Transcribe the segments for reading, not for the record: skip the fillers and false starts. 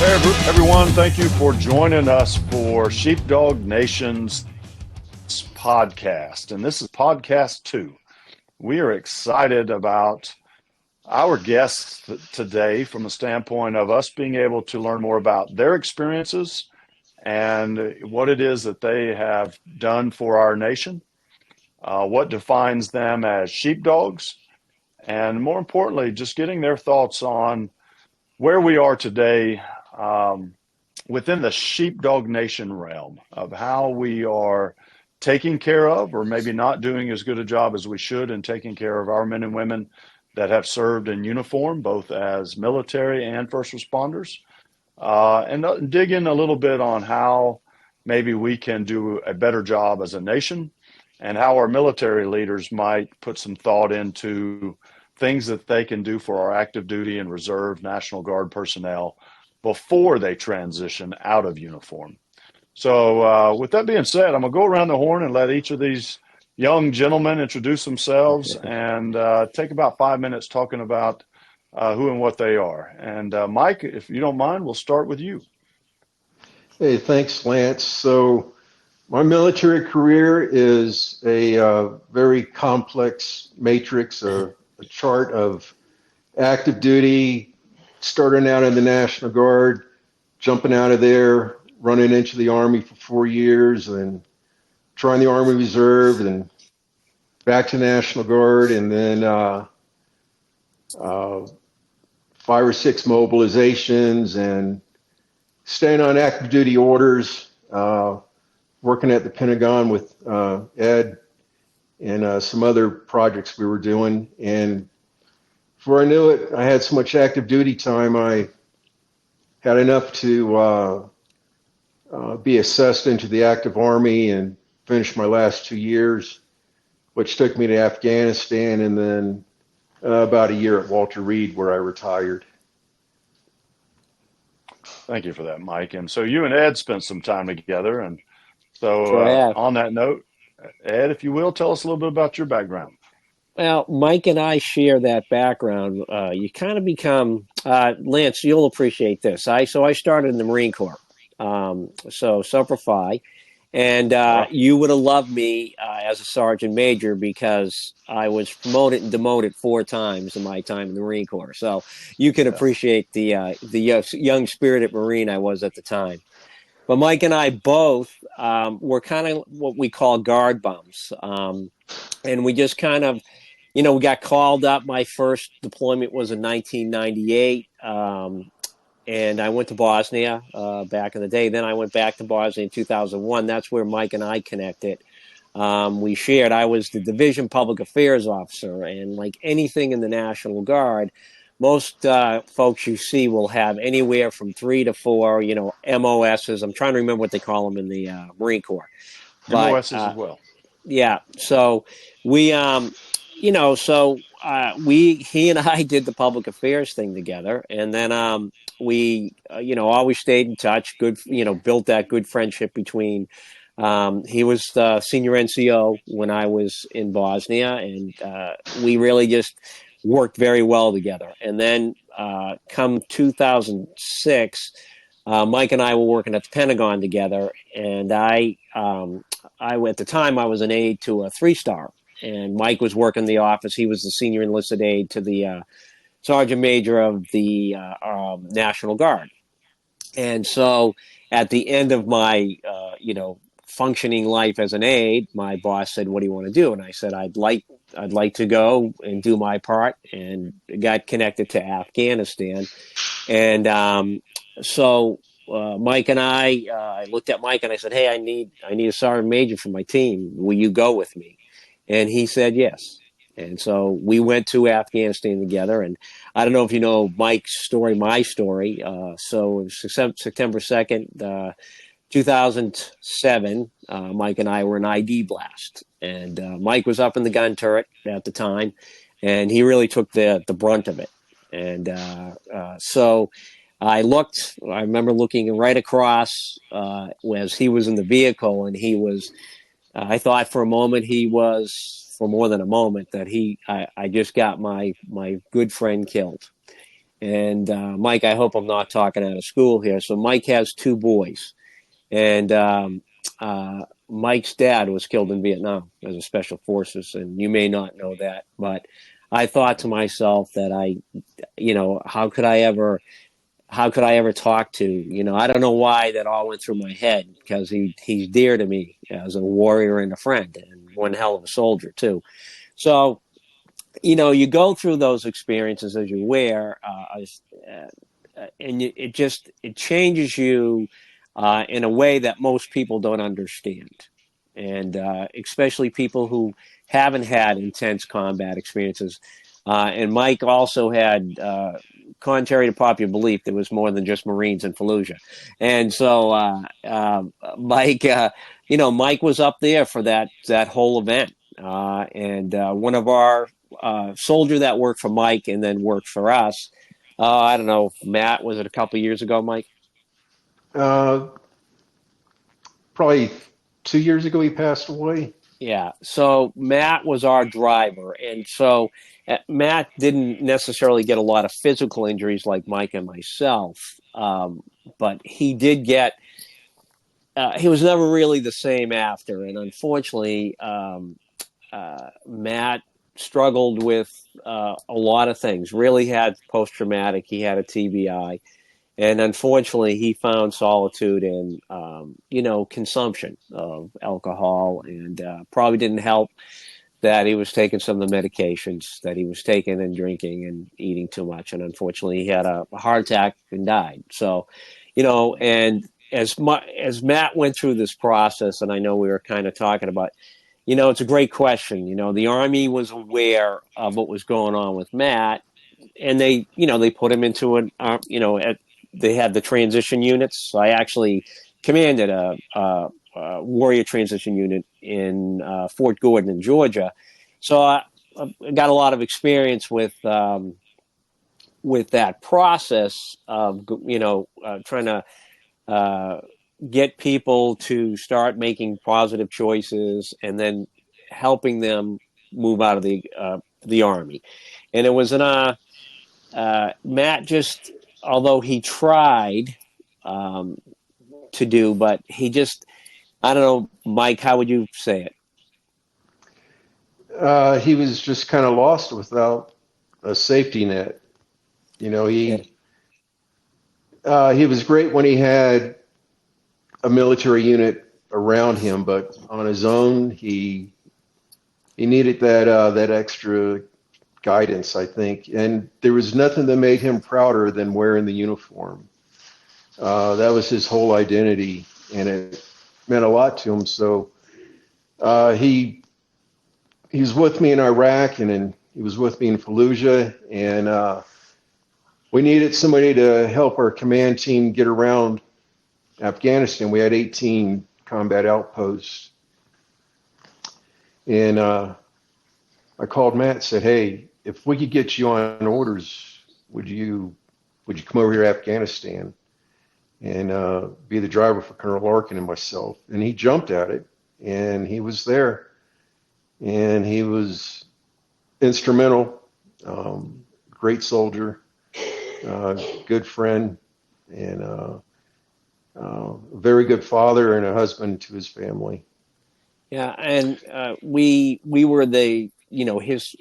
Hey everyone, thank you for joining us for Sheepdog Nation's podcast. And this is podcast 2. We are excited about our guests today from the standpoint of us being able to learn more about their experiences and what it is that they have done for our nation, what defines them as sheepdogs, and more importantly, just getting their thoughts on where we are today within the sheepdog nation realm of how we are taking care of, or maybe not doing as good a job as we should in taking care of our men and women that have served in uniform, both as military and first responders, and dig in a little bit on how maybe we can do a better job as a nation and how our military leaders might put some thought into things that they can do for our active duty and reserve National Guard personnel before they transition out of uniform. So with that being said, I'm going to go around the horn and let each of these young gentlemen introduce themselves and take about 5 minutes talking about who and what they are. And Mike, if you don't mind, we'll start with you. Hey, thanks, Lance. So my military career is a very complex matrix, a chart of active duty, starting out in the National Guard, jumping out of there, running into the Army for 4 years, and trying the Army Reserve, and back to National Guard, and then 5 or 6 mobilizations, and staying on active duty orders, working at the Pentagon with Ed and some other projects we were doing. And before I knew it, I had so much active duty time, I had enough to be assessed into the active Army and finish my last 2 years, which took me to Afghanistan, and then about a year at Walter Reed, where I retired. Thank you for that, Mike. And so you and Ed spent some time together. And so on that note, Ed, if you will, tell us a little bit about your background. Well, Mike and I share that background. You kind of become, Lance, you'll appreciate this. I started in the Marine Corps, so Semper Fi, and you would have loved me as a sergeant major because I was promoted and demoted 4 times in my time in the Marine Corps. So you can appreciate the young spirited Marine I was at the time. But Mike and I both were kind of what we call guard bums, and we just kind of, we got called up. My first deployment was in 1998, and I went to Bosnia back in the day. Then I went back to Bosnia in 2001. That's where Mike and I connected. We shared. I was the Division Public Affairs Officer, and like anything in the National Guard, most folks you see will have anywhere from 3 to 4, MOSs. I'm trying to remember what they call them in the Marine Corps. MOSs as well. Yeah. So we, he and I did the public affairs thing together, and then we, always stayed in touch. Good, built that good friendship between. He was the senior NCO when I was in Bosnia, and we really just worked very well together. And then come 2006, Mike and I were working at the Pentagon together, and I at the time I was an aide to a 3-star, and Mike was working the office. He was the senior enlisted aide to the sergeant major of the National Guard. And so at the end of my functioning life as an aide, my boss said, "What do you want to do?" And I said, I'd like to go and do my part, and got connected to Afghanistan. And so Mike and I looked at Mike and I said, "Hey, I need a sergeant major for my team. Will you go with me?" And he said yes. And so we went to Afghanistan together. And I don't know if you know Mike's story, my story. So it was September 2nd, 2007, Mike and I were in ID blast. And Mike was up in the gun turret at the time, and he really took the brunt of it. And so I remember looking right across as he was in the vehicle, and he was, I thought for a moment for more than a moment, that I just got my good friend killed. And Mike, I hope I'm not talking out of school here. So Mike has two boys, and Mike's dad was killed in Vietnam as a special forces, and you may not know that, but I thought to myself that how could I ever talk to, I don't know why that all went through my head, because he's dear to me as a warrior and a friend, and one hell of a soldier too. So, you go through those experiences as you wear, and it changes you in a way that most people don't understand, and especially people who haven't had intense combat experiences. And Mike also had, contrary to popular belief, there was more than just Marines in Fallujah, and so Mike, Mike was up there for that whole event, and one of our soldier that worked for Mike and then worked for us. I don't know, Matt, was it a couple of years ago, Mike? Uh, Probably 2 years ago, he passed away. Yeah. So Matt was our driver. And so Matt didn't necessarily get a lot of physical injuries like Mike and myself. But he did get, he was never really the same after. And unfortunately, Matt struggled with a lot of things, really had post traumatic, he had a TBI. And unfortunately, he found solitude in, consumption of alcohol, and probably didn't help that he was taking some of the medications that he was taking and drinking and eating too much. And unfortunately, he had a heart attack and died. So, and as Matt went through this process, and I know we were kind of talking about, it's a great question. The Army was aware of what was going on with Matt, and they put him into they had the transition units. So I actually commanded a warrior transition unit in Fort Gordon in Georgia. So I got a lot of experience with that process of, trying to get people to start making positive choices and then helping them move out of the Army. And it was Matt just, although he tried to do, but he just, I don't know, Mike, how would you say it? He was just kind of lost without a safety net. He was great when he had a military unit around him, but on his own, he needed that extra guidance, I think. And there was nothing that made him prouder than wearing the uniform. That was his whole identity, and it meant a lot to him. So he was with me in Iraq, and then he was with me in Fallujah, and we needed somebody to help our command team get around Afghanistan. We had 18 combat outposts, and I called Matt and said, "Hey, if we could get you on orders, would you come over here to Afghanistan and be the driver for Colonel Larkin and myself?" And he jumped at it, and he was there, and he was instrumental, great soldier, good friend, and a very good father and a husband to his family. Yeah, and we were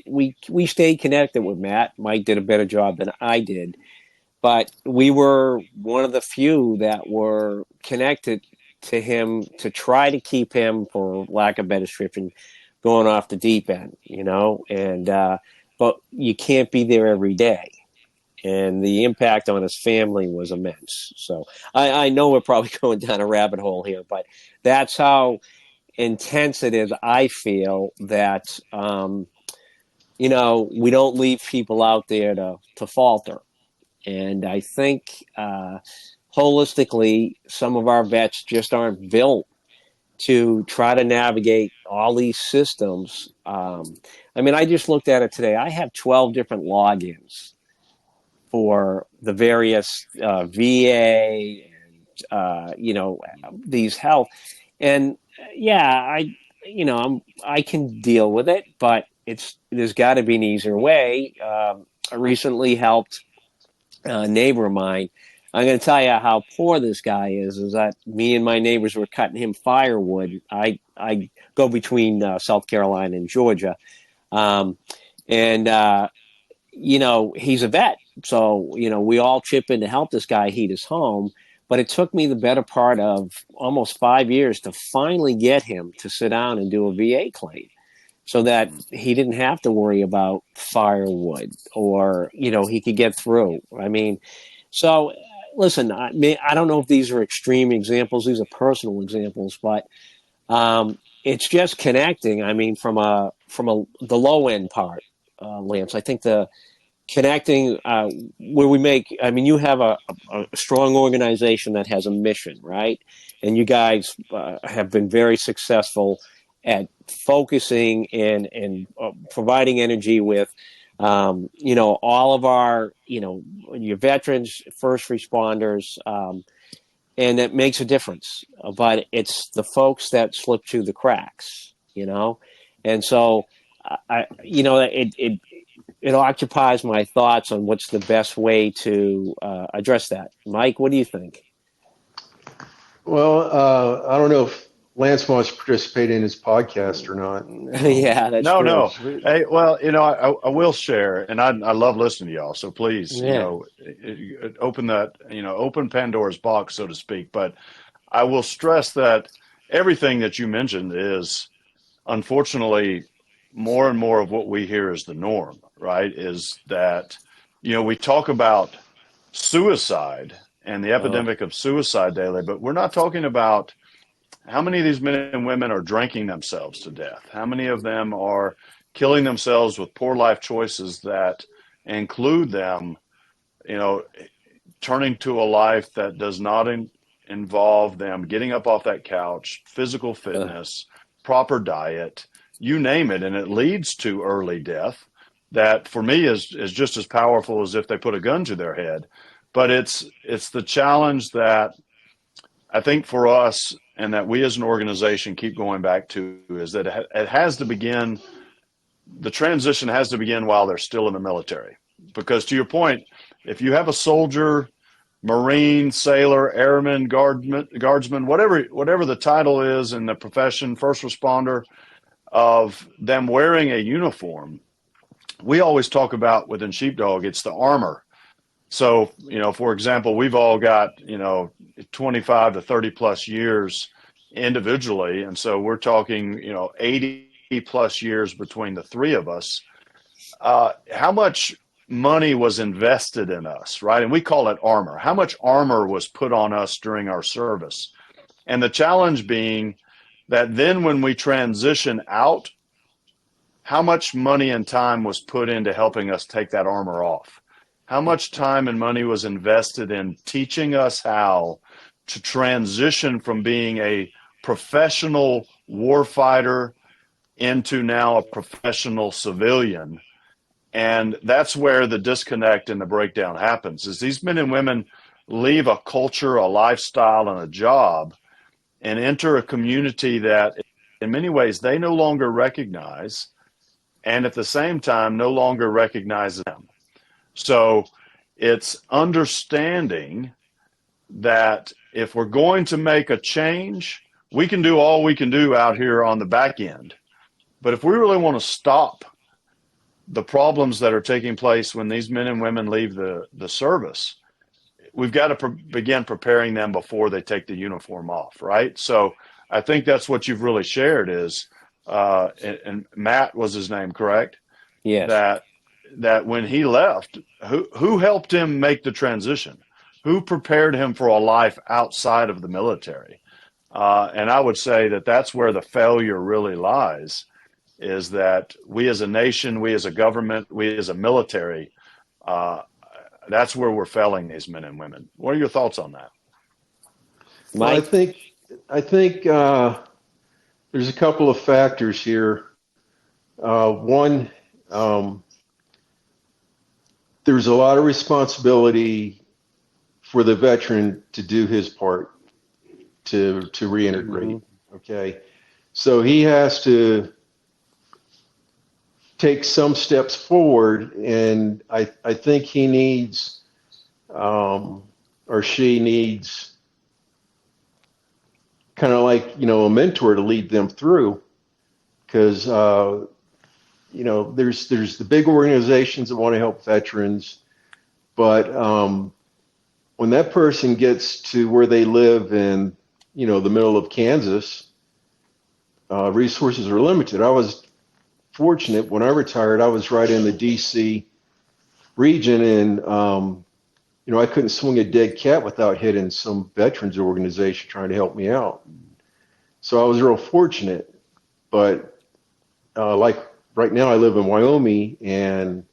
we stayed connected with Matt. Mike did a better job than I did, but we were one of the few that were connected to him to try to keep him, for lack of better description, going off the deep end, and but you can't be there every day. And the impact on his family was immense. So I know we're probably going down a rabbit hole here, but that's how intense it is. I feel that, we don't leave people out there to falter. And I think holistically, some of our vets just aren't built to try to navigate all these systems. I just looked at it today. I have 12 different logins for the various VA and these health, and I can deal with it, but there's got to be an easier way. I recently helped neighbor of mine. I'm going to tell you how poor this guy is. Is that me and my neighbors were cutting him firewood. I go between South Carolina and Georgia, um, and he's a vet, so we all chip in to help this guy heat his home. But it took me the better part of almost 5 years to finally get him to sit down and do a VA claim, so that he didn't have to worry about firewood, or he could get through. I mean, so listen, I don't know if these are extreme examples; these are personal examples, but it's just connecting. I mean, from the low end part, Lance. I think the connecting where we make. I mean, you have a strong organization that has a mission, right? And you guys have been very successful at focusing and providing energy with all of our your veterans, first responders, and it makes a difference. But it's the folks that slip through the cracks, and so it occupies my thoughts on what's the best way to address that. Mike, what do you think? Well, I don't know if Lance wants to participate in his podcast or not. Yeah, that's No, true. no. Hey, well, I will share, and I love listening to y'all. So please, Yeah. open that, open Pandora's box, so to speak. But I will stress that everything that you mentioned is, unfortunately, more and more of what we hear is the norm, right? Is that, we talk about suicide and the epidemic of suicide daily, but we're not talking about how many of these men and women are drinking themselves to death? How many of them are killing themselves with poor life choices that include them, turning to a life that does not involve them getting up off that couch, physical fitness, proper diet, you name it, and it leads to early death. That for me is just as powerful as if they put a gun to their head. But it's the challenge that I think for us, and that we as an organization keep going back to, is that it has to begin, the transition has to begin while they're still in the military. Because to your point, if you have a soldier, Marine, sailor, airman, guardsman, whatever the title is in the profession, first responder, of them wearing a uniform, we always talk about within Sheepdog, it's the armor. So, for example, we've all got, 25 to 30 plus years individually. And so we're talking, 80 plus years between the three of us. How much money was invested in us, right? And we call it armor. How much armor was put on us during our service? And the challenge being that then when we transition out, how much money and time was put into helping us take that armor off? How much time and money was invested in teaching us how to transition from being a professional warfighter into now a professional civilian? And that's where the disconnect and the breakdown happens, is these men and women leave a culture, a lifestyle, and a job and enter a community that in many ways they no longer recognize, and at the same time no longer recognizes them. So it's understanding that if we're going to make a change, we can do all we can do out here on the back end. But if we really want to stop the problems that are taking place when these men and women leave the service, we've got to begin preparing them before they take the uniform off, right? So I think that's what you've really shared is, and Matt was his name, correct? Yes. That when he left, who helped him make the transition? Who prepared him for a life outside of the military? And I would say that that's where the failure really lies, is that we as a nation, we as a government, we as a military, that's where we're failing these men and women. What are your thoughts on that? Well, Mike? I think there's a couple of factors here. One, there's a lot of responsibility for the veteran to do his part to reintegrate. Mm-hmm. Okay, so he has to take some steps forward, and I think he needs or she needs kind of like, a mentor to lead them through. Because, there's the big organizations that want to help veterans, but when that person gets to where they live in, the middle of Kansas, resources are limited. I was fortunate when I retired. I was right in the D.C. region, and I couldn't swing a dead cat without hitting some veterans organization trying to help me out. So I was real fortunate. But like right now, I live in Wyoming, and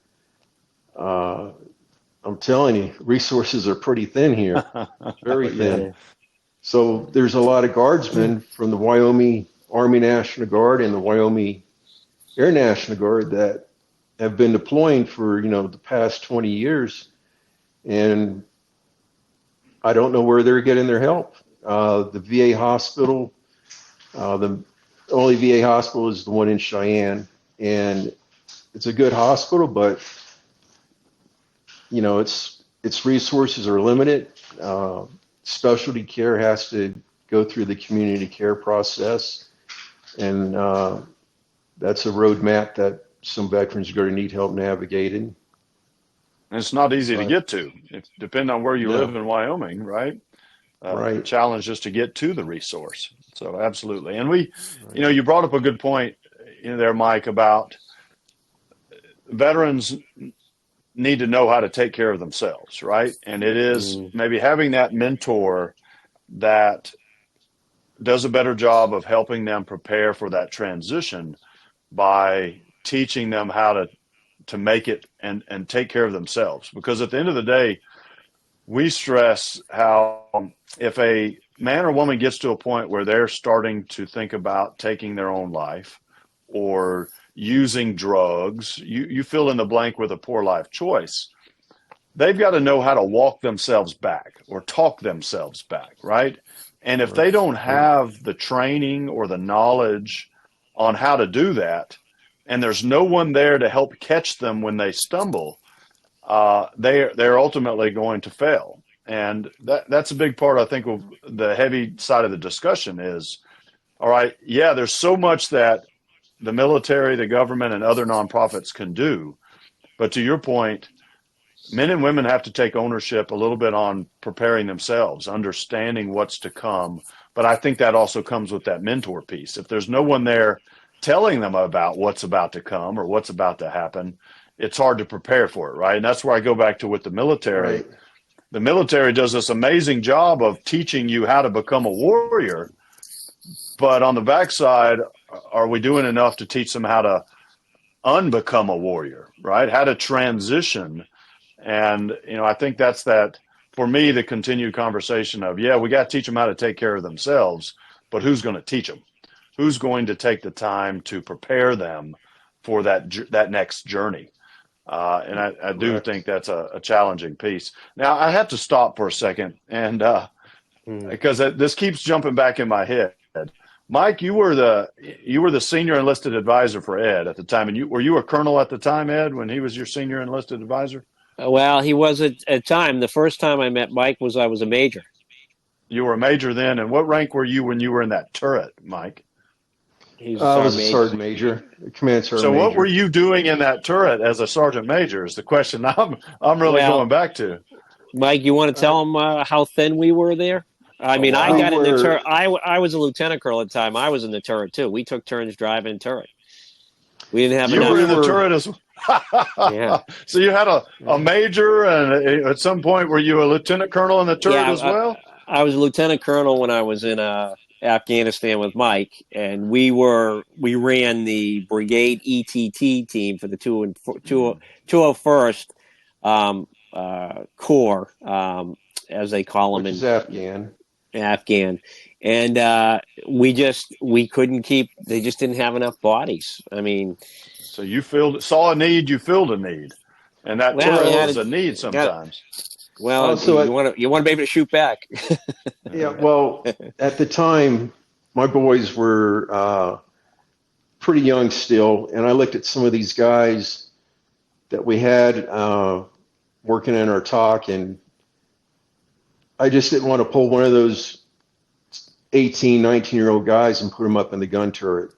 I'm telling you, resources are pretty thin here, very thin. Yeah. So there's a lot of guardsmen from the Wyoming Army National Guard and the Wyoming Air National Guard that have been deploying for, the past 20 years. And I don't know where they're getting their help. The VA hospital, the only VA hospital is the one in Cheyenne. And it's a good hospital, but, its resources are limited. Specialty care has to go through the community care process. And that's a roadmap that some veterans are going to need help navigating. And it's not easy to get to, depending on where you No. live in Wyoming, right? Right. The challenge is to get to the resource. So absolutely. And you brought up a good point there, Mike, about veterans need to know how to take care of themselves, right? And it is maybe having that mentor that does a better job of helping them prepare for that transition by teaching them how to make it and take care of themselves. Because at the end of the day, we stress how if a man or woman gets to a point where they're starting to think about taking their own life or using drugs, you fill in the blank with a poor life choice, they've got to know how to walk themselves back or talk themselves back, right? And if they don't have the training or the knowledge on how to do that, and there's no one there to help catch them when they stumble, they're ultimately going to fail. And that's a big part, I think, of the heavy side of the discussion is, all right, yeah, there's so much that the military, the government, and other nonprofits can do. But to your point, men and women have to take ownership a little bit on preparing themselves, understanding what's to come. But I think that also comes with that mentor piece. If there's no one there telling them about what's about to come or what's about to happen, it's hard to prepare for it, right? And that's where I go back to with the military. Right. The military does this amazing job of teaching you how to become a warrior. But on the backside, are we doing enough to teach them how to unbecome a warrior, right? How to transition. And, I think that's for me, the continued conversation of, yeah, we got to teach them how to take care of themselves, but who's going to teach them? Who's going to take the time to prepare them for that next journey? And I do think that's a challenging piece. Now, I have to stop for a second, and because this keeps jumping back in my head. Mike, you were the senior enlisted advisor for Ed at the time, and were you a colonel at the time, Ed, when he was your senior enlisted advisor? Well, he was at time. The first time I met Mike I was a major. You were a major then, and what rank were you when you were in that turret, Mike? I was a sergeant major, command sergeant So major. what were you doing in that turret as a sergeant major is the question I'm really going back to. Mike, you want to tell him how thin we were there? I mean, I got in the turret. I was a lieutenant colonel at the time. I was in the turret, too. We took turns driving turret. We didn't have enough. You were in the turret as well. Yeah. So you had a major, and at some point, were you a lieutenant colonel in the turret as well? I was a lieutenant colonel when I was in Afghanistan with Mike, and we ran the Brigade ETT team for the 201st Corps, as they call them. Which is Afghan. And we couldn't keep. They just didn't have enough bodies. I mean, so you saw a need, you filled a need, and that turret is a need sometimes. Well, you want to be able to shoot back. Yeah. Well, at the time, my boys were pretty young still, and I looked at some of these guys that we had working in our talk, and I just didn't want to pull one of those 18, 19-year-old guys and put them up in the gun turret.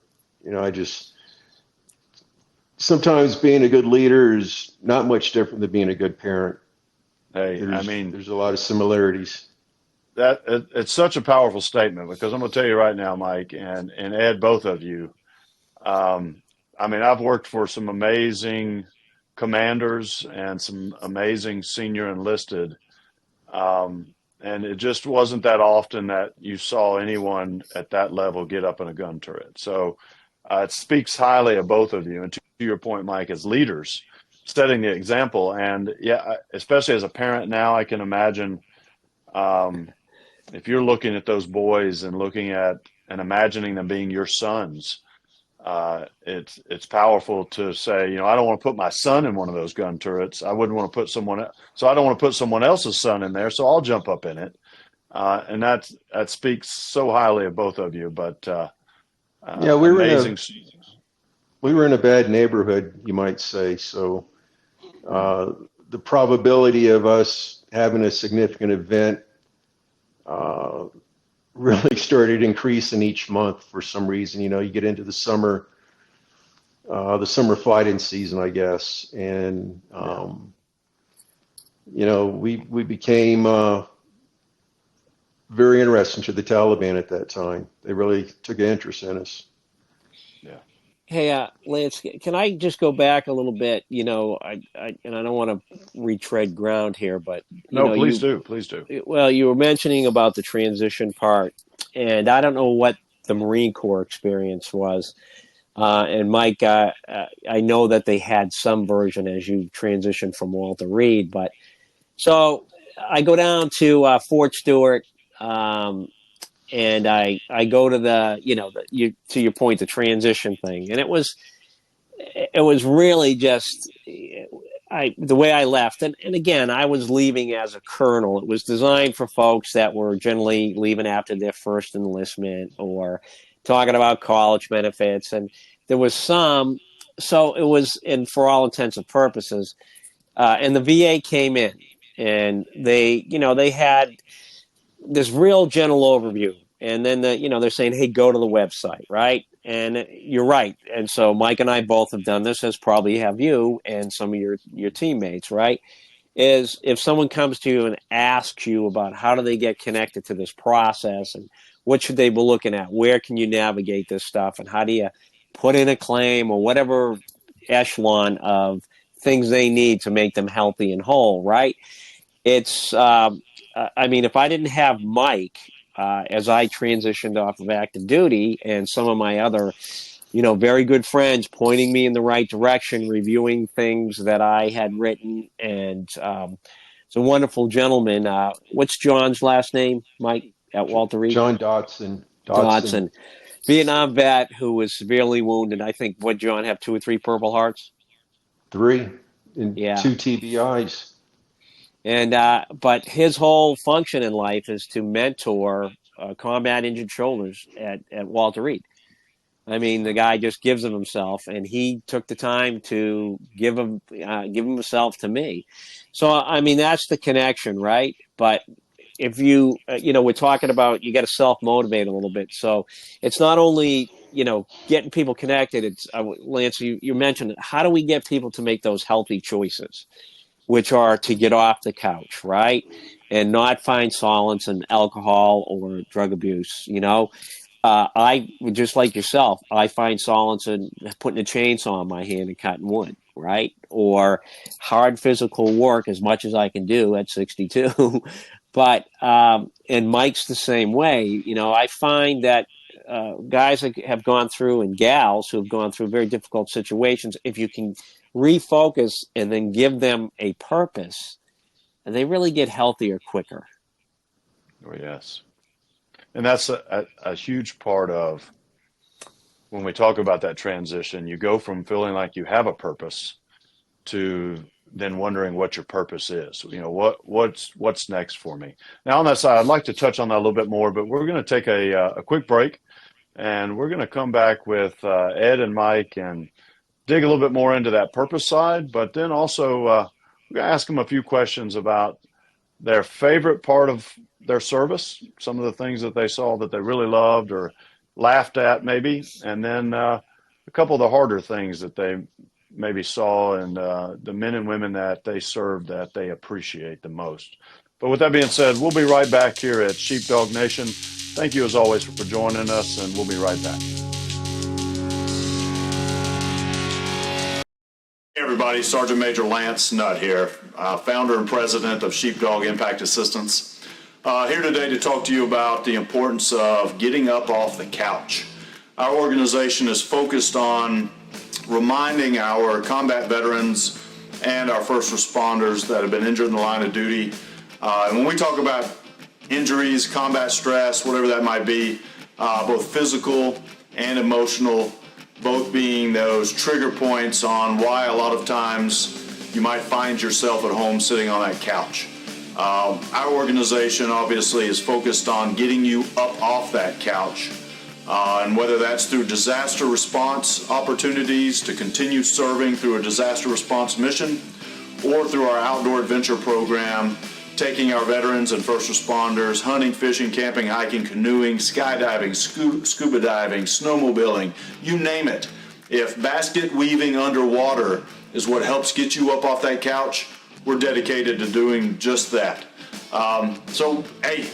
Sometimes being a good leader is not much different than being a good parent. Hey, There's a lot of similarities. it's such a powerful statement, because I'm going to tell you right now, Mike and Ed, both of you. I've worked for some amazing commanders and some amazing senior enlisted, and it just wasn't that often that you saw anyone at that level get up in a gun turret. So it speaks highly of both of you. And to your point, Mike, as leaders, setting the example. And yeah, especially as a parent now, I can imagine if you're looking at those boys and looking at and imagining them being your sons, it's powerful to say, I don't want to put my son in one of those gun turrets. I wouldn't want to put so I don't want to put someone else's son in there. So I'll jump up in it. And that speaks so highly of both of you. But yeah, we were in a bad neighborhood, you might say. So the probability of us having a significant event really started increasing each month for some reason. You get into the summer fighting season, I guess, and we became very interesting to the Taliban at that time. They really took an interest in us. Yeah. Hey, Lance, can I just go back a little bit? I don't want to retread ground here, but please do. Well, you were mentioning about the transition part, and I don't know what the Marine Corps experience was. And Mike, I know that they had some version as you transitioned from Walter Reed, but so I go down to Fort Stewart. And I go to to your point, the transition thing, and it was really just the way I left, and again, I was leaving as a colonel. It was designed for folks that were generally leaving after their first enlistment or talking about college benefits, and there was some. So it was, and for all intents and purposes, and the VA came in, and they had this real general overview, and then they're saying, hey, go to the website, right? And you're right. And so Mike and I both have done this, as probably have you and some of your teammates, right? Is if someone comes to you and asks you about how do they get connected to this process and what should they be looking at, where can you navigate this stuff, and how do you put in a claim or whatever echelon of things they need to make them healthy and whole, right? It's if I didn't have Mike as I transitioned off of active duty, and some of my other, very good friends pointing me in the right direction, reviewing things that I had written, and it's a wonderful gentleman. What's John's last name, Mike, at Walter Reed? John Dodson. Vietnam vet who was severely wounded. I think, what, John, have 2 or 3 Purple Hearts? 3 and 2 TBIs. And but his whole function in life is to mentor combat injured soldiers at Walter Reed. The guy just gives of himself, and he took the time to give himself to me. So that's the connection, right? But if you we're talking about, you got to self-motivate a little bit. So it's not only getting people connected. It's Lance, you mentioned it. How do we get people to make those healthy choices, which are to get off the couch, right? And not find solace in alcohol or drug abuse. I, just like yourself, I find solace in putting a chainsaw in my hand and cutting wood, right? Or hard physical work, as much as I can do at 62. But, and Mike's the same way. I find that guys that have gone through, and gals who have gone through very difficult situations, if you can refocus and then give them a purpose, and they really get healthier quicker. Oh, yes. And that's a huge part of when we talk about that transition. You go from feeling like you have a purpose to then wondering what your purpose is. What's next for me? Now, on that side, I'd like to touch on that a little bit more, but we're going to take a quick break, and we're going to come back with Ed and Mike and dig a little bit more into that purpose side, but then also we're going to ask them a few questions about their favorite part of their service, some of the things that they saw that they really loved or laughed at maybe, and then a couple of the harder things that they maybe saw in the men and women that they served that they appreciate the most. But with that being said, we'll be right back here at Sheepdog Nation. Thank you as always for joining us, and we'll be right back. Hey everybody, Sergeant Major Lance Nutt here, founder and president of Sheepdog Impact Assistance. Here today to talk to you about the importance of getting up off the couch. Our organization is focused on reminding our combat veterans and our first responders that have been injured in the line of duty. And when we talk about injuries, combat stress, whatever that might be, both physical and emotional, both being those trigger points on why a lot of times you might find yourself at home sitting on that couch. Our organization obviously is focused on getting you up off that couch. And whether that's through disaster response opportunities to continue serving through a disaster response mission, or through our outdoor adventure program, taking our veterans and first responders hunting, fishing, camping, hiking, canoeing, skydiving, scuba diving, snowmobiling, you name it. If basket weaving underwater is what helps get you up off that couch, we're dedicated to doing just that. So, hey,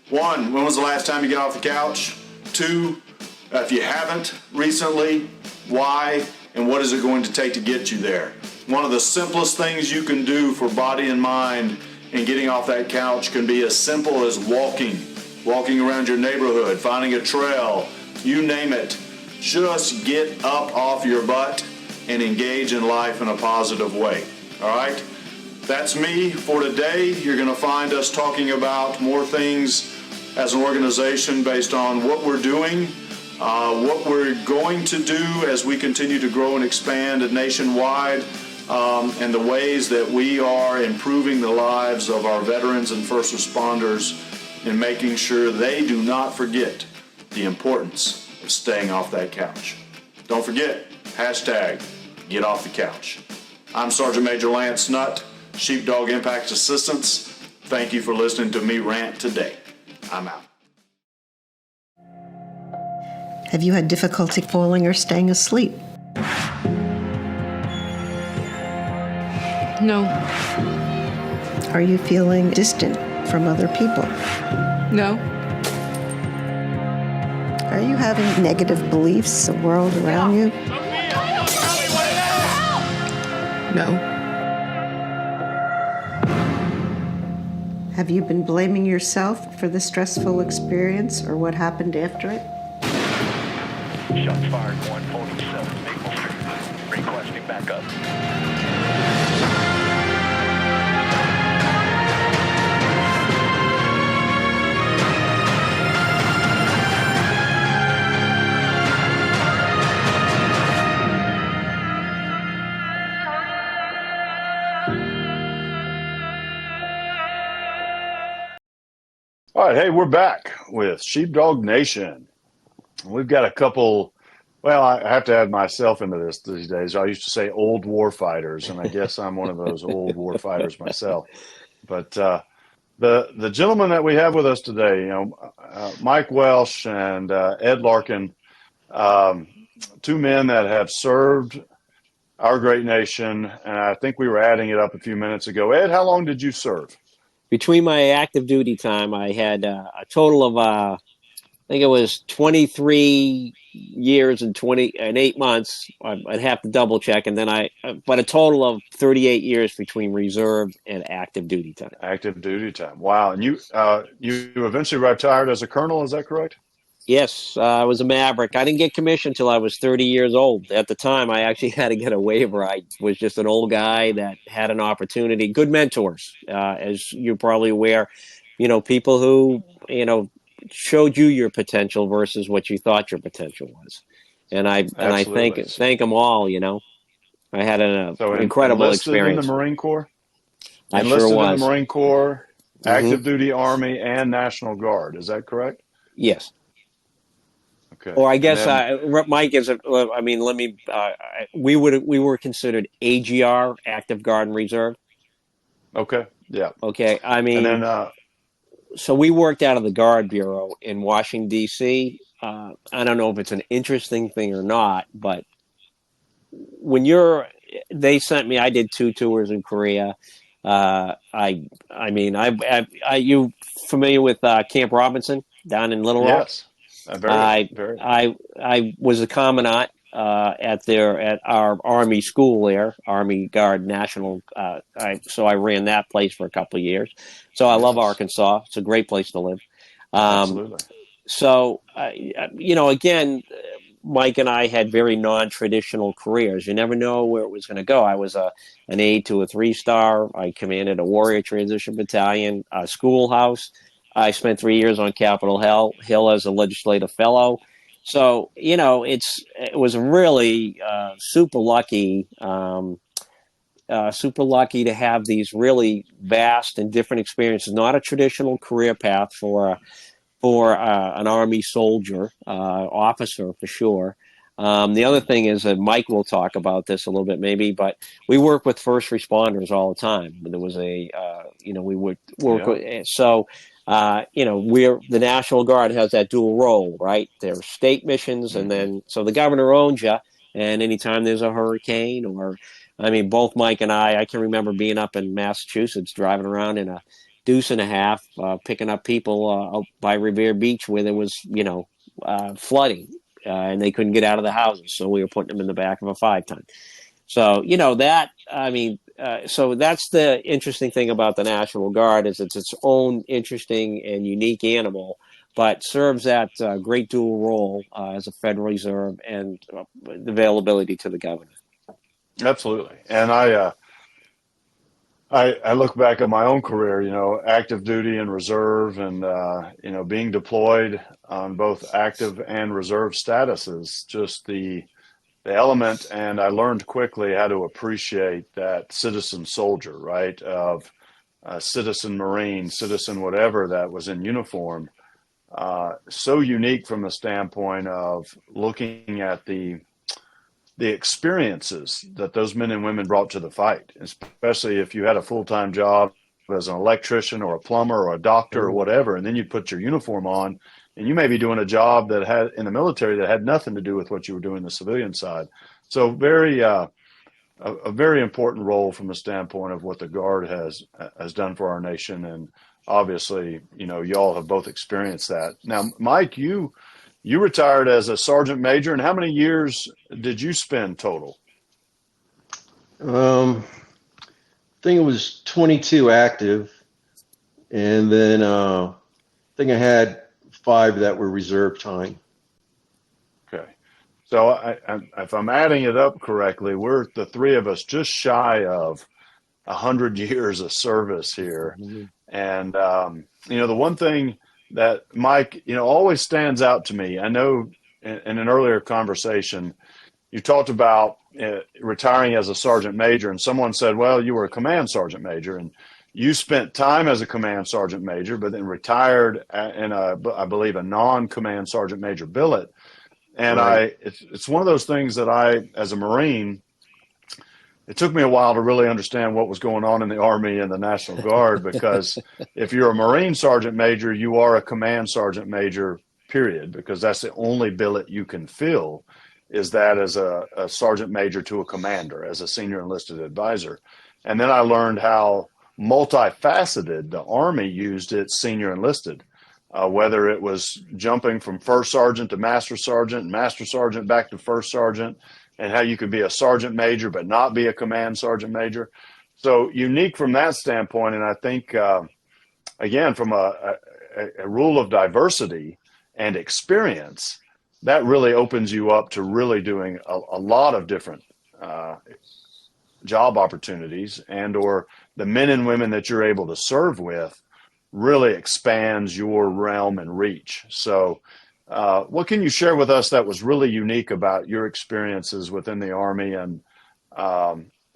one, when was the last time you got off the couch? Two, if you haven't recently, why and what is it going to take to get you there? One of the simplest things you can do for body and mind in getting off that couch can be as simple as walking around your neighborhood, finding a trail, you name it. Just get up off your butt and engage in life in a positive way. All right? That's me for today. You're going to find us talking about more things as an organization based on what we're doing, what we're going to do as we continue to grow and expand nationwide, and the ways that we are improving the lives of our veterans and first responders in making sure they do not forget the importance of staying off that couch. Don't forget, hashtag get off the couch. I'm Sergeant Major Lance Nutt, Sheepdog Impact Assistance. Thank you for listening to me rant today. I'm out. Have you had difficulty falling or staying asleep? No. Are you feeling distant from other people? No. Are you having negative beliefs of the world around you? No. Have you been blaming yourself for the stressful experience or what happened after it? Shots fired, 147 Maple Street. Requesting backup. All right, hey, we're back with Sheepdog Nation. We've got a couple, well, I have to add myself into this these days. I used to say old war fighters, and I guess I'm one of those old war fighters myself. But the gentleman that we have with us today, Mike Welsh and Ed Larkin, two men that have served our great nation, and I think we were adding it up a few minutes ago. Ed, how long did you serve? Between my active duty time, I had a total of, I think it was 23 years and 8 months. I'd have to double check, and then but a total of 38 years between reserve and active duty time. Active duty time. Wow. And you eventually retired as a colonel, is that correct? Yes, I was a maverick. I didn't get commissioned until I was 30 years old. At the time, I actually had to get a waiver. I was just an old guy that had an opportunity. Good mentors, as you're probably aware. People who, showed you your potential versus what you thought your potential was. And I thank them all, I had an incredible experience. In the Marine Corps? I sure was. In the Marine Corps, active duty Army, and National Guard. Is that correct? Yes. Okay. Or I guess Mike is. we were considered AGR, Active Guard and Reserve. Okay. Yeah. Okay. I And mean, then, so we worked out of the Guard Bureau in Washington, D.C. I don't know if it's an interesting thing or not, but when they sent me, I did 2 tours in Korea. I mean, you familiar with Camp Robinson down in Little Rock? yes, very, I very. I was a commandant at our Army school there, Army Guard National. So I ran that place for a couple of years. So I love Yes, Arkansas. It's a great place to live. Um, absolutely. so again, Mike and I had very non-traditional careers. You never know where it was going to go. I was an aide to a 3-star. I commanded a warrior transition battalion, a schoolhouse. I spent 3 years on Capitol Hill as a legislative fellow. So it was really super lucky to have these really vast and different experiences. Not a traditional career path for an Army soldier, officer for sure. The other thing is that Mike will talk about this a little bit maybe, but we work with first responders all the time. There was we would work Yeah. with, so, the National Guard has that dual role, right? There's state missions, and then, so the governor owns you, and anytime there's a hurricane I mean, both Mike and I can remember being up in Massachusetts, driving around in a deuce and a half, picking up people out by Revere Beach where there was, flooding, and they couldn't get out of the houses. So we were putting them in the back of a 5-ton. So, so that's the interesting thing about the National Guard is it's its own interesting and unique animal, but serves that great dual role as a Federal Reserve and the availability to the governor. Absolutely. And I look back at my own career, active duty and reserve and, being deployed on both active and reserve statuses, just the element. And I learned quickly how to appreciate that citizen soldier, right? Of citizen Marine, citizen whatever that was in uniform. So unique from the standpoint of looking at the experiences that those men and women brought to the fight, especially if you had a full-time job as an electrician or a plumber or a doctor or whatever, and then you put your uniform on and you may be doing a job that had in the military that had nothing to do with what you were doing in the civilian side. So a very important role from the standpoint of what the Guard has done for our nation. And obviously, y'all have both experienced that. Now, Mike, you retired as a sergeant major, and how many years did you spend total? I think it was 22 active, and then I think I had 5 that were reserve time. Okay. So if I'm adding it up correctly, we're the 3 of us just shy of 100 years of service here. Mm-hmm. And, the one thing that, Mike, always stands out to me. I know in an earlier conversation, you talked about retiring as a sergeant major, and someone said, well, you were a command sergeant major, and you spent time as a command sergeant major, but then retired in I believe, a non-command sergeant major billet. And right. It's one of those things that as a Marine, it took me a while to really understand what was going on in the Army and the National Guard, because if you're a Marine sergeant major, you are a command sergeant major, period, because that's the only billet you can fill, is that as a sergeant major to a commander, as a senior enlisted advisor. And then I learned how multifaceted the Army used its senior enlisted, whether it was jumping from first sergeant to master sergeant back to first sergeant, and how you could be a sergeant major but not be a command sergeant major. So unique from that standpoint. And I think, again, from a rule of diversity and experience, that really opens you up to really doing a lot of different job opportunities, and or the men and women that you're able to serve with really expands your realm and reach. So what can you share with us that was really unique about your experiences within the Army, and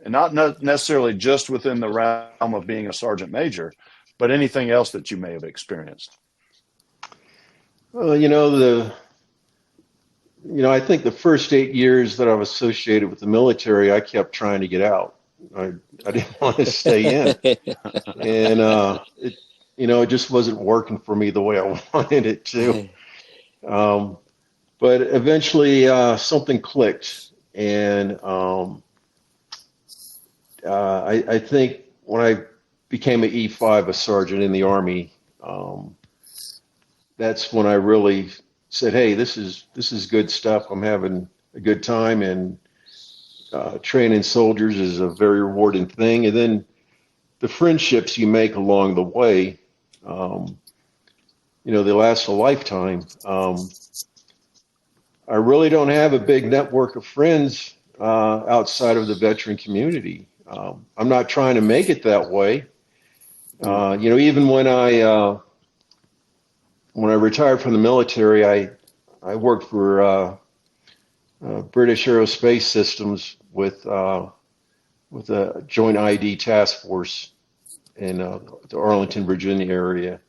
not necessarily just within the realm of being a sergeant major, but anything else that you may have experienced? Well, I think the first 8 years that I was associated with the military, I kept trying to get out. I didn't want to stay in, and it just wasn't working for me the way I wanted it to. But eventually, something clicked, and I think when I became an E5, a sergeant in the Army, that's when I really said, "Hey, this is good stuff. I'm having a good time, and training soldiers is a very rewarding thing." And then the friendships you make along the way, they last a lifetime. I really don't have a big network of friends outside of the veteran community. I'm not trying to make it that way. Even when I retired from the military, I worked for British Aerospace Systems with a Joint ID Task Force in the Arlington, Virginia area,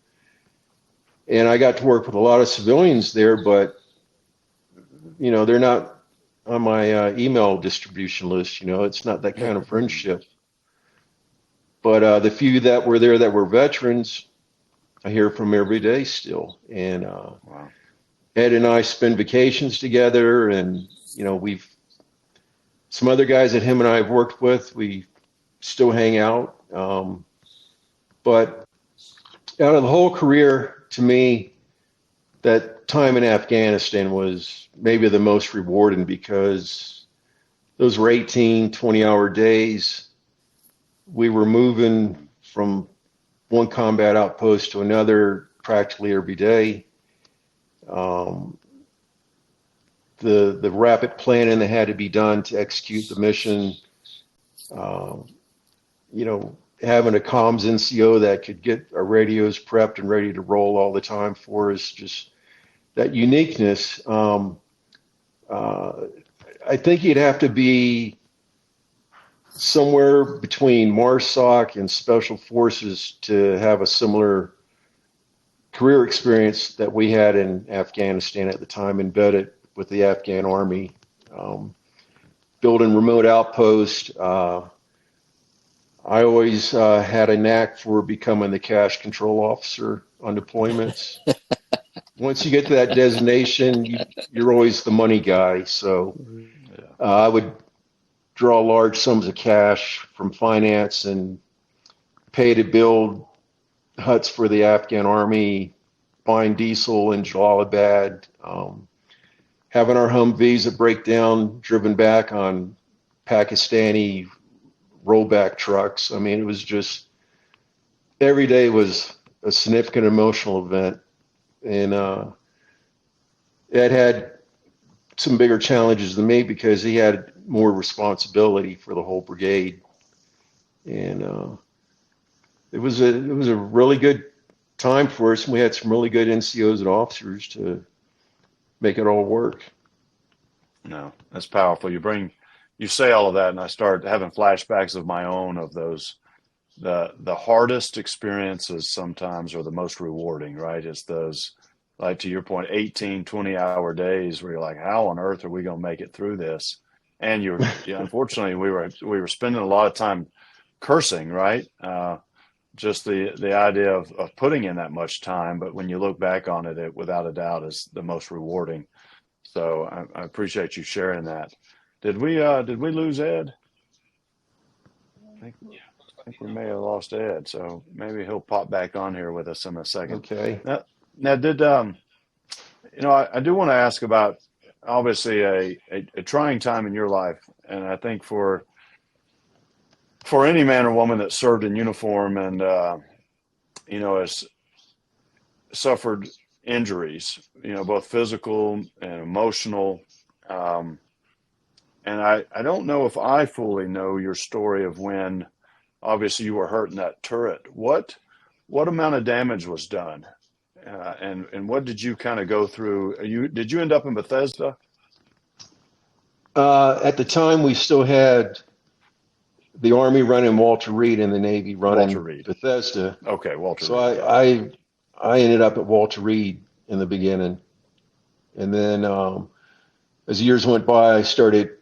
and I got to work with a lot of civilians there, but they're not on my email distribution list. It's not that kind of friendship. But the few that were there that were veterans, I hear from every day still. And Wow. Ed and I spend vacations together, and we've some other guys that him and I have worked with. We still hang out. But out of the whole career, to me, that time in Afghanistan was maybe the most rewarding, because those were 18, 20-hour days. We were moving from one combat outpost to another practically every day. The rapid planning that had to be done to execute the mission, having a comms NCO that could get our radios prepped and ready to roll all the time for us, just that uniqueness. I think you'd have to be somewhere between MARSOC and Special Forces to have a similar career experience that we had in Afghanistan at the time, embedded with the Afghan Army, building remote outposts. I always had a knack for becoming the cash control officer on deployments. Once you get to that designation, you're always the money guy. So I would draw large sums of cash from finance and pay to build huts for the Afghan Army, buying diesel in Jalalabad, having our Humvees that break down, driven back on Pakistani rollback trucks. I mean, it was just, every day was a significant emotional event. And Ed had some bigger challenges than me because he had more responsibility for the whole brigade. And it was a really good time for us, and we had some really good NCOs and officers to make it all work. No, that's powerful. You say all of that, and I start having flashbacks of my own, of those, the hardest experiences sometimes are the most rewarding, right? It's those, like to your point, 18, 20-hour days where you're like, how on earth are we going to make it through this? And unfortunately, we were spending a lot of time cursing, right? Just the idea of putting in that much time, but when you look back on it, without a doubt is the most rewarding. So I appreciate you sharing that. Did we lose Ed? I think we may have lost Ed, so maybe he'll pop back on here with us in a second. Okay. Now did I do want to ask about, obviously, a trying time in your life, and I think for any man or woman that served in uniform and has suffered injuries, both physical and emotional. And I don't know if I fully know your story of when, obviously, you were hurt in that turret. What amount of damage was done, and what did you kind of go through? Did you end up in Bethesda? At the time, we still had the Army running Walter Reed and the Navy running Bethesda. Okay, Walter so Reed. I ended up at Walter Reed in the beginning. And then as years went by, I started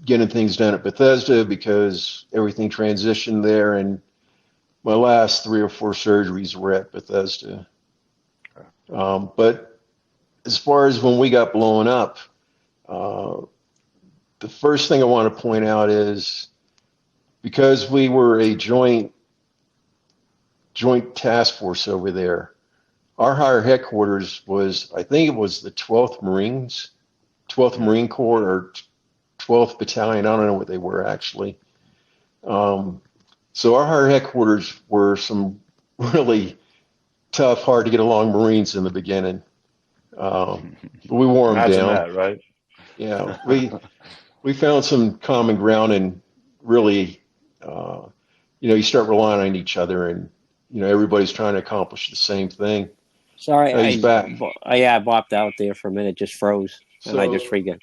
getting things done at Bethesda because everything transitioned there, and my last 3 or 4 surgeries were at Bethesda. But as far as when we got blown up, the first thing I want to point out is because we were a joint task force over there, our higher headquarters was, I think it was the 12th Marine Corps or 12th Battalion. I don't know what they were actually. So our higher headquarters were some really tough, hard to get along Marines in the beginning. But we wore them Imagine down. that, right? Yeah, we found some common ground, and really, you start relying on each other, and everybody's trying to accomplish the same thing. Sorry, He's back. I bopped out there for a minute, just froze, and I just forget.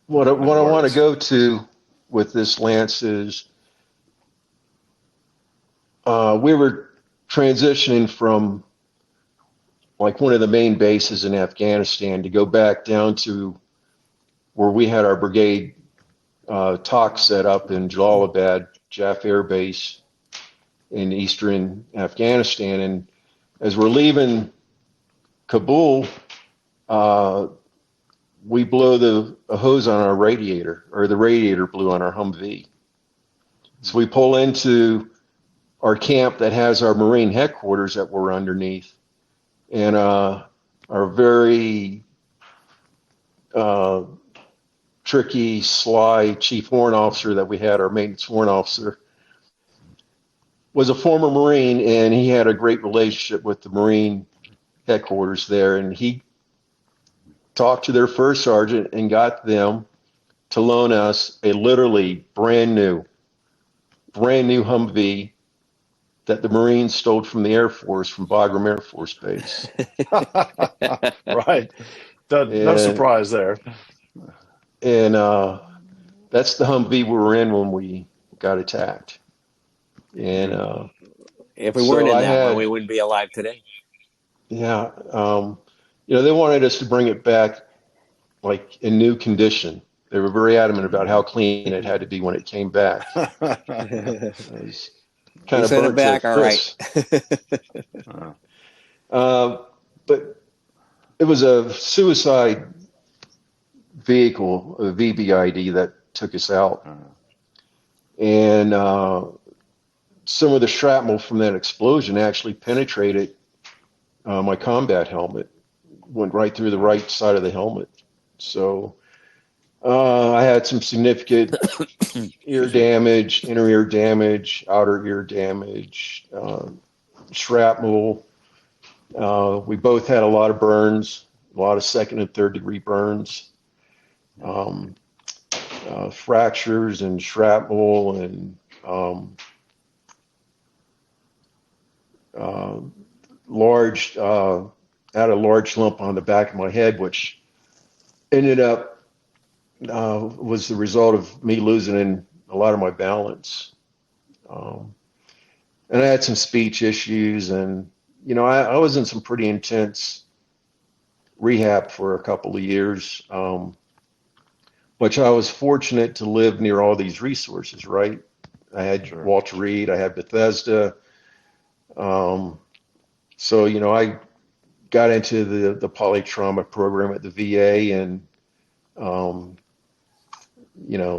What I want to go to with this, Lance, is we were transitioning from like one of the main bases in Afghanistan to go back down to where we had our brigade talk set up in Jalalabad, Jaff Air Base in eastern Afghanistan. And as we're leaving Kabul, we blow a hose on our radiator, or the radiator blew on our Humvee. So we pull into our camp that has our Marine headquarters that we're underneath. And our very tricky, sly chief warrant officer that we had, our maintenance warrant officer, was a former Marine, and he had a great relationship with the Marine headquarters there. And he talked to their first sergeant and got them to loan us a literally brand new Humvee that the Marines stole from the Air Force, from Bagram Air Force Base. Right. No surprise there. And that's the Humvee we were in when we got attacked. And if we weren't in that one, we wouldn't be alive today. Yeah. They wanted us to bring it back like in new condition. They were very adamant about how clean it had to be when it came back. Kind of sent it back, all right. But it was a suicide vehicle, a VBID, that took us out. And some of the shrapnel from that explosion actually penetrated my combat helmet, went right through the right side of the helmet. So I had some significant ear damage, inner ear damage, outer ear damage, shrapnel. We both had a lot of burns, a lot of 2nd and 3rd degree burns, fractures and shrapnel, and had a large lump on the back of my head, which ended up was the result of me losing a lot of my balance. And I had some speech issues, and I was in some pretty intense rehab for a couple of years, which I was fortunate to live near all these resources, right? I had Walter Reed, I had Bethesda. So, I got into the polytrauma program at the VA, and,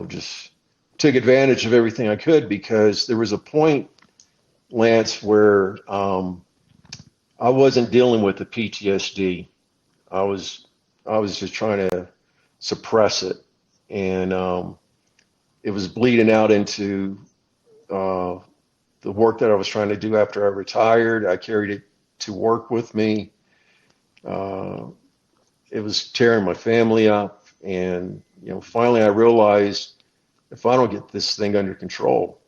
just took advantage of everything I could, because there was a point, Lance, where I wasn't dealing with the PTSD. I was just trying to suppress it, and it was bleeding out into the work that I was trying to do after I retired. I carried it to work with me. It was tearing my family up, and finally I realized, if I don't get this thing under control,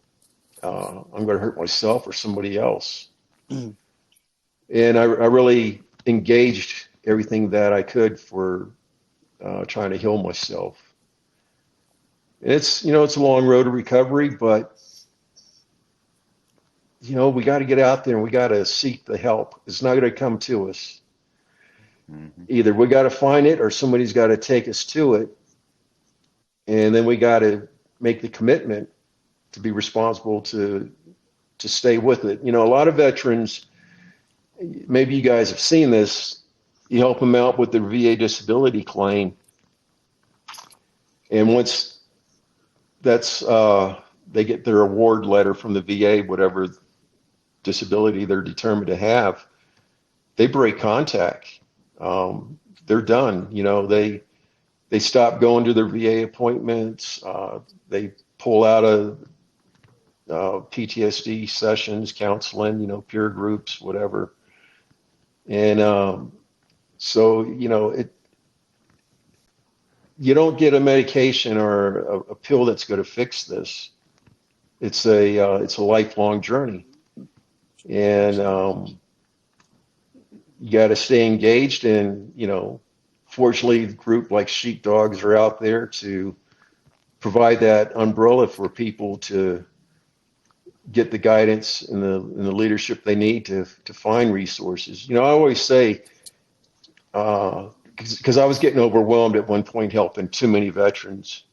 I'm going to hurt myself or somebody else. And I really engaged everything that I could for trying to heal myself. And it's a long road to recovery, but we got to get out there and we got to seek the help. It's not going to come to us. Either we got to find it, or somebody's got to take us to it. and then we got to make the commitment to be responsible to stay with it. You know, a lot of veterans, maybe you guys have seen this, you help them out with their VA disability claim, and once that's they get their award letter from the VA, whatever disability they're determined to have, they break contact. They're done. You know, they stop going to their VA appointments. They pull out of PTSD sessions, counseling, you know, peer groups, whatever. And so, you know, you don't get a medication or a pill that's going to fix this. It's a lifelong journey, and you got to stay engaged. And, you know, fortunately, the group like Sheepdogs are out there to provide that umbrella for people to get the guidance and the leadership they need to find resources. You know, I always say, because I was getting overwhelmed at one point helping too many veterans,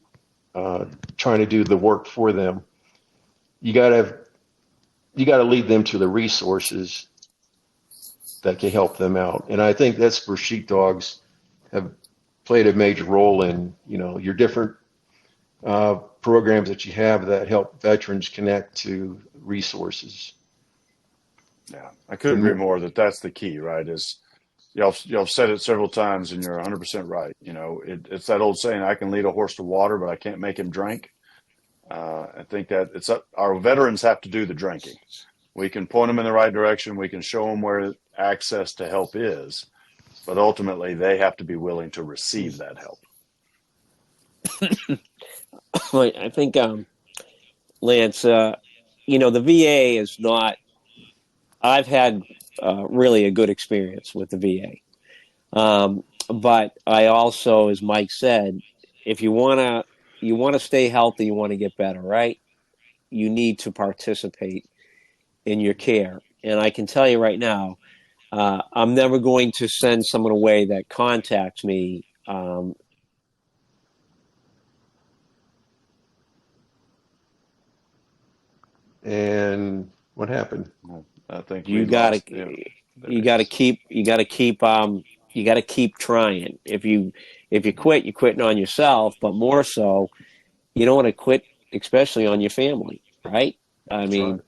trying to do the work for them. You got to lead them to the resources that can help them out. And I think that's where Sheepdogs have played a major role in, you know, your different programs that you have that help veterans connect to resources. Yeah, I couldn't agree more that that's the key, right? Is y'all said it several times, and you're 100% right. You know, it's that old saying, I can lead a horse to water, but I can't make him drink. I think that our veterans have to do the drinking. We can point them in the right direction. We can show them where access to help is, but ultimately they have to be willing to receive that help. I think, Lance, you know, the VA is not, I've had really a good experience with the VA. But I also, as Mike said, if you want to stay healthy, you want to get better, right? You need to participate in your care. And I can tell you right now, I'm never going to send someone away that contacts me. And what happened? I think You got to keep trying. If you quit, you're quitting on yourself, but more so, you don't want to quit, especially on your family, right? I mean, right.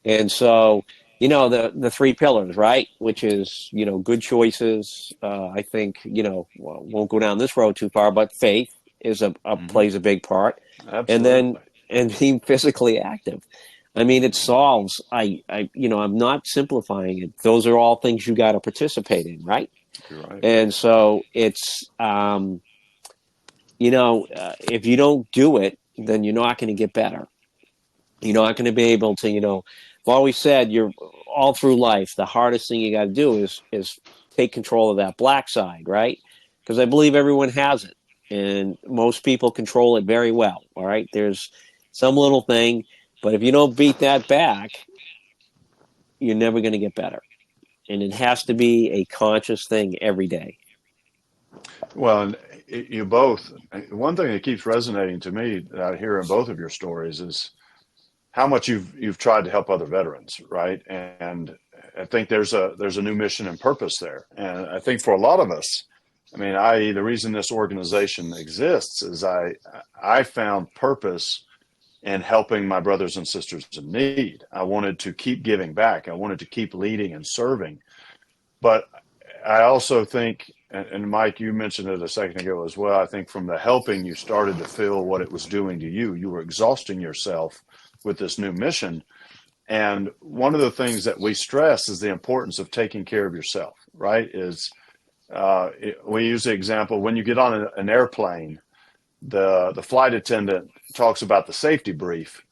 And so, you know, the three pillars, right? Which is, you know, good choices. I think, you know, won't go down this road too far, but faith is plays a big part. Absolutely. And being physically active. I mean, it solves, you know, I'm not simplifying it. Those are all things you got to participate in, right? You're right. And so it's, you know, if you don't do it, then you're not going to get better. You're not going to be able to, you know, I've always said you're all through life, the hardest thing you got to do is take control of that black side, right? Because I believe everyone has it. And most people control it very well, all right? There's some little thing, but if you don't beat that back, you're never going to get better. And it has to be a conscious thing every day. Well, and you both, one thing that keeps resonating to me that I hear in both of your stories is how much you've tried to help other veterans, right? And I think there's a new mission and purpose there. And I think for a lot of us, I mean, the reason this organization exists is I found purpose in helping my brothers and sisters in need. I wanted to keep giving back. I wanted to keep leading and serving. But I also think, and Mike, you mentioned it a second ago as well, I think from the helping, you started to feel what it was doing to you. You were exhausting yourself with this new mission. And one of the things that we stress is the importance of taking care of yourself, right? We use the example, when you get on an airplane, the flight attendant talks about the safety brief.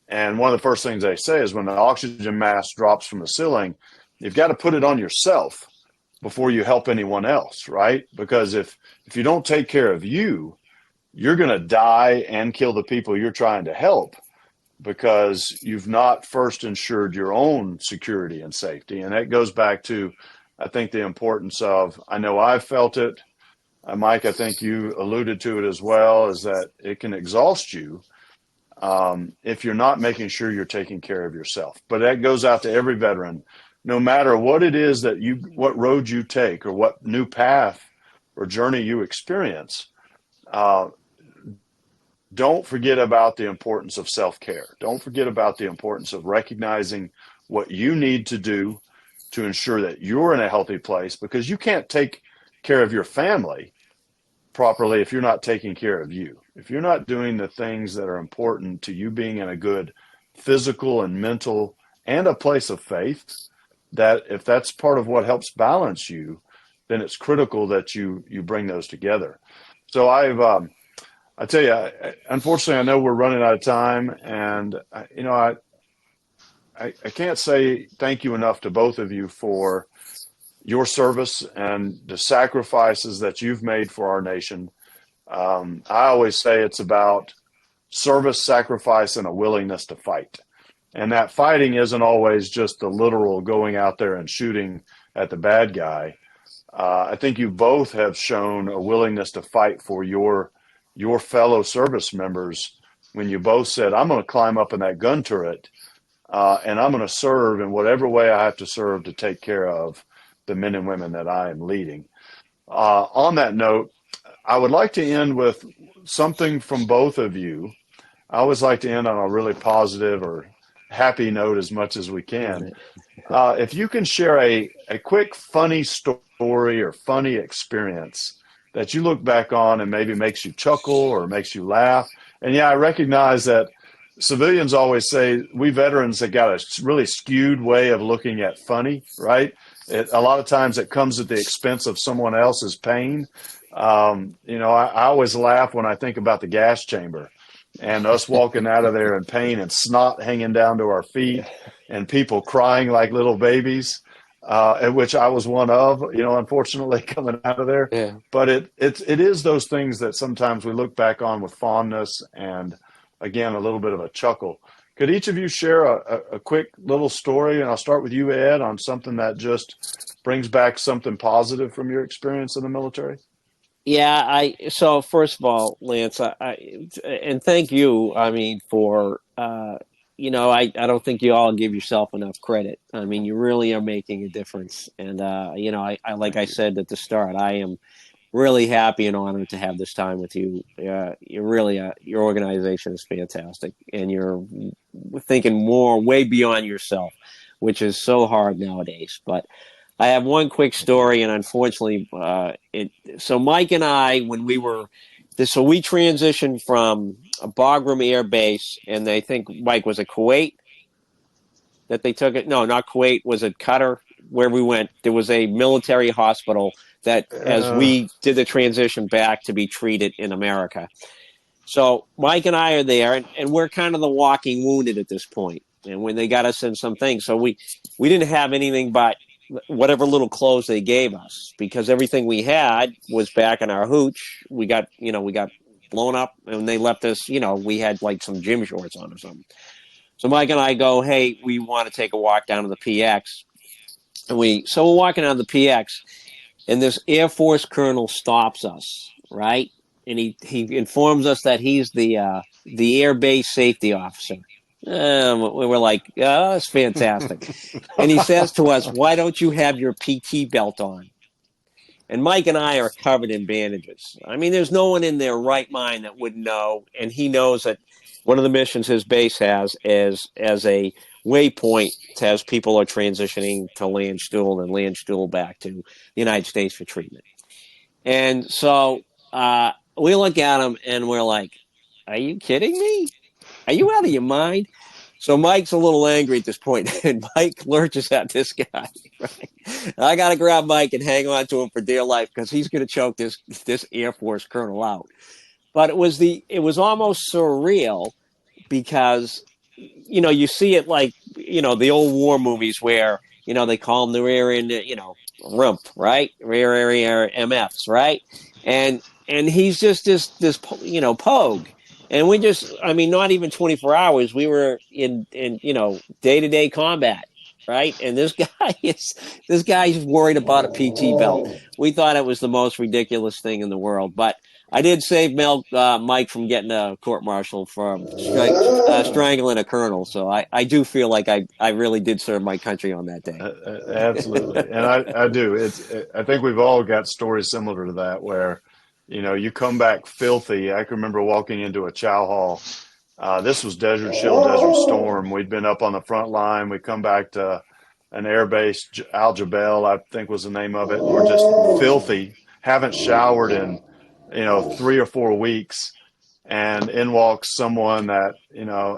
And one of the first things they say is when the oxygen mask drops from the ceiling, you've got to put it on yourself before you help anyone else, right? Because if you don't take care of you, you're going to die and kill the people you're trying to help, because you've not first ensured your own security and safety. And that goes back to, I think, the importance of, I know I've felt it, Mike, I think you alluded to it as well, is that it can exhaust you if you're not making sure you're taking care of yourself. But that goes out to every veteran, no matter what it is that what road you take or what new path or journey you experience. Don't forget about the importance of self-care. Don't forget about the importance of recognizing what you need to do to ensure that you're in a healthy place, because you can't take care of your family properly if you're not taking care of you. If you're not doing the things that are important to you being in a good physical and mental and a place of faith, that if that's part of what helps balance you, then it's critical that you bring those together. So I tell you, unfortunately, I know we're running out of time, and I can't say thank you enough to both of you for your service and the sacrifices that you've made for our nation. I always say it's about service, sacrifice, and a willingness to fight. And that fighting isn't always just the literal going out there and shooting at the bad guy. I think you both have shown a willingness to fight for your fellow service members when you both said, I'm going to climb up in that gun turret and I'm going to serve in whatever way I have to serve to take care of the men and women that I am leading. On that note, I would like to end with something from both of you. I always like to end on a really positive or happy note as much as we can. If you can share a quick funny story or funny experience that you look back on and maybe makes you chuckle or makes you laugh. And yeah, I recognize that civilians always say we veterans have got a really skewed way of looking at funny, right? A lot of times it comes at the expense of someone else's pain. I always laugh when I think about the gas chamber and us walking out of there in pain and snot hanging down to our feet and people crying like little babies, which I was one of, unfortunately coming out of there. Yeah. But it is those things that sometimes we look back on with fondness and, again, a little bit of a chuckle. Could each of you share a quick little story? And I'll start with you, Ed, on something that just brings back something positive from your experience in the military. Yeah, so first of all, Lance, and thank you. I mean, for I don't think you all give yourself enough credit. I mean, you really are making a difference. And I like I said at the start, I am really happy and honored to have this time with you. You're really your organization is fantastic, and you're thinking way beyond yourself, which is so hard nowadays. But I have one quick story, and unfortunately, so Mike and I, when we transitioned from a Bagram Air Base, and I think, Mike, was it Kuwait that they took it? No, not Kuwait. Was it Qatar where we went? There was a military hospital that, as we did the transition back to be treated in America. So Mike and I are there, and we're kind of the walking wounded at this point. And when they got us in some things, so we didn't have anything but whatever little clothes they gave us, because everything we had was back in our hooch. We got blown up, and they left us, we had like some gym shorts on or something. So Mike and I go, hey, we want to take a walk down to the PX. And we're walking down the PX, and this Air Force colonel stops us, right? And he informs us that he's the Air Base safety officer. We were like, oh, that's fantastic. And he says to us, why don't you have your PT belt on? And Mike and I are covered in bandages. I mean, there's no one in their right mind that wouldn't know. And he knows that one of the missions his base has is as a waypoint as people are transitioning to Landstuhl and Landstuhl back to the United States for treatment. And so we look at him and we're like, are you kidding me? Are you out of your mind? So Mike's a little angry at this point, and Mike lurches at this guy. Right? I got to grab Mike and hang on to him for dear life because he's going to choke this Air Force colonel out. But it was almost surreal because, you see it like, the old war movies where, they call them the rear end, rump, right? Rear area MFs, right? And he's just this pogue. And we not even 24 hours, we were in day-to-day combat. right? And this guy's worried about a PT belt. We thought it was the most ridiculous thing in the world, but I did save Mike from getting a court-martial for strangling a colonel. So I do feel like I really did serve my country on that day. Absolutely, and I do. I think we've all got stories similar to that where, you come back filthy. I can remember walking into a chow hall. This was Desert Shield, Desert Storm. We'd been up on the front line. We come back to an air base, Al Jabal, I think was the name of it. We're just filthy, haven't showered in, 3 or 4 weeks. And in walks someone that,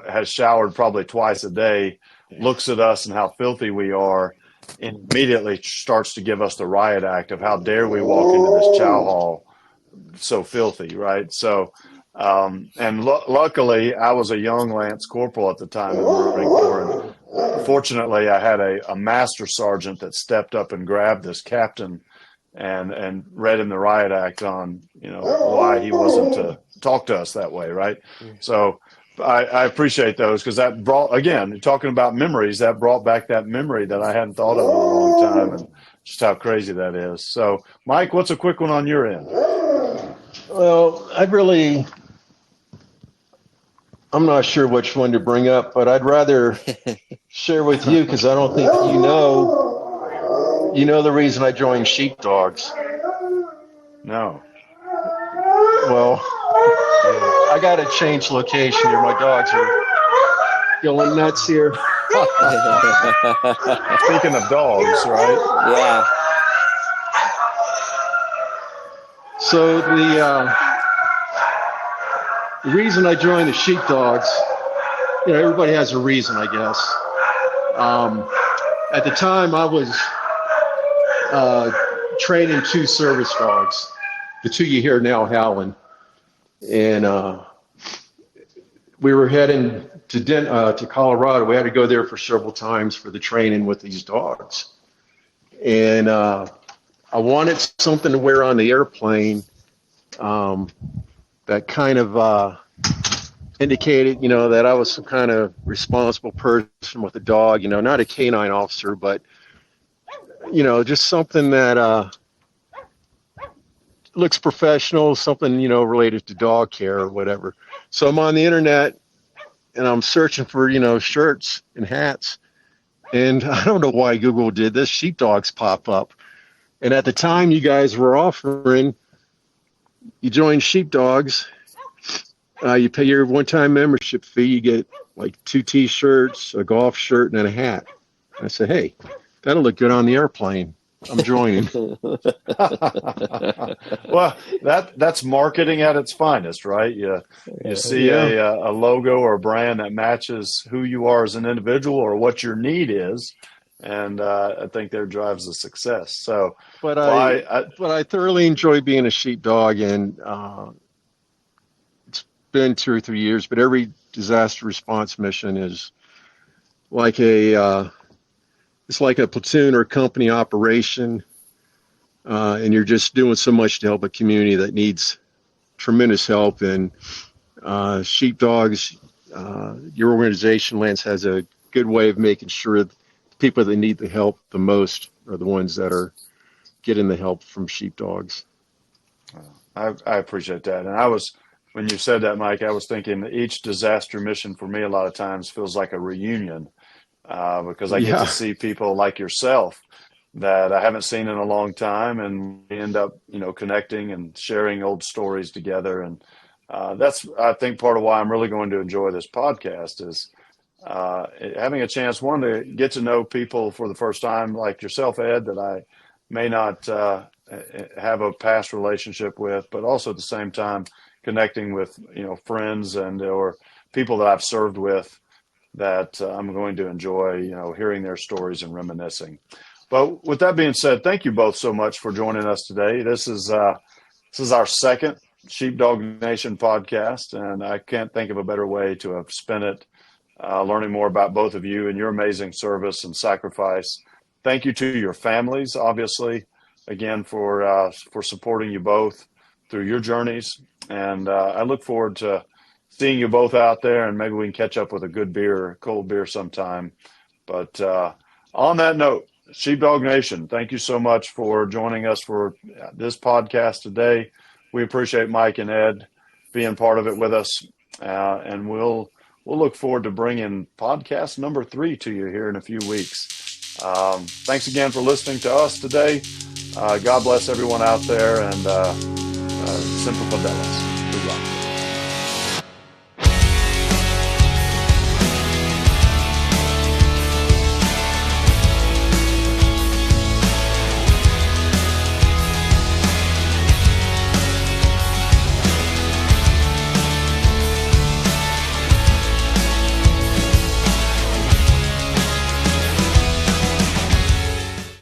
has showered probably twice a day, looks at us and how filthy we are, and immediately starts to give us the riot act of how dare we walk into this chow hall so filthy, right? So, and luckily, I was a young Lance Corporal at the time in the Marine Corps. And fortunately, I had a master sergeant that stepped up and grabbed this captain and read him the riot act on, why he wasn't to talk to us that way, right? So I appreciate those because that brought, again, talking about memories, that brought back that memory that I hadn't thought of in a long time and just how crazy that is. So, Mike, what's a quick one on your end? Well, I'm not sure which one to bring up, but I'd rather share with you because I don't think you know the reason I joined sheepdogs. No. Well, I got to change location here. My dogs are going nuts here. Speaking of dogs, right? Yeah. So the reason I joined the sheepdogs, everybody has a reason, I guess. At the time, I was training 2 service dogs, the 2 you hear now howling, and we were heading to Colorado. We had to go there for several times for the training with these dogs, and I wanted something to wear on the airplane that kind of indicated, that I was some kind of responsible person with a dog, not a canine officer, but, just something that looks professional, something, related to dog care or whatever. So I'm on the internet and I'm searching for, shirts and hats. And I don't know why Google did this. Sheepdogs pop up. And at the time you guys were offering, you join sheepdogs, you pay your one-time membership fee, you get like 2 T-shirts, a golf shirt, and then a hat. I said, hey, that'll look good on the airplane. I'm joining. Well, that's marketing at its finest, right? You see a logo or a brand that matches who you are as an individual or what your need is, and I think that drives the success. So, but I thoroughly enjoy being a sheepdog, and it's been 2 or 3 years. But every disaster response mission is like it's like a platoon or company operation, and you're just doing so much to help a community that needs tremendous help. And sheepdogs, your organization, Lance, has a good way of making sure that the people that need the help the most are the ones that are getting the help from sheepdogs. I appreciate that. And when you said that, Mike, I was thinking that each disaster mission for me a lot of times feels like a reunion. Because I get to see people like yourself that I haven't seen in a long time, and we end up, connecting and sharing old stories together. And that's, I think, part of why I'm really going to enjoy this podcast is having a chance, one, to get to know people for the first time, like yourself, Ed, that I may not have a past relationship with, but also at the same time connecting with, friends and or people that I've served with, that I'm going to enjoy, hearing their stories and reminiscing. But with that being said, thank you both so much for joining us today. This is our second Sheepdog Nation podcast, and I can't think of a better way to have spent it learning more about both of you and your amazing service and sacrifice. Thank you to your families, obviously, again, for supporting you both through your journeys. And I look forward to seeing you both out there, and maybe we can catch up with a good beer, cold beer sometime. But On that note, Sheepdog Nation, thank you so much for joining us for this podcast today. We appreciate Mike and Ed being part of it with us, and we'll look forward to bringing podcast number 3 to you here in a few weeks. Thanks again for listening to us today. God bless everyone out there, and Semper Fidelis. Good luck.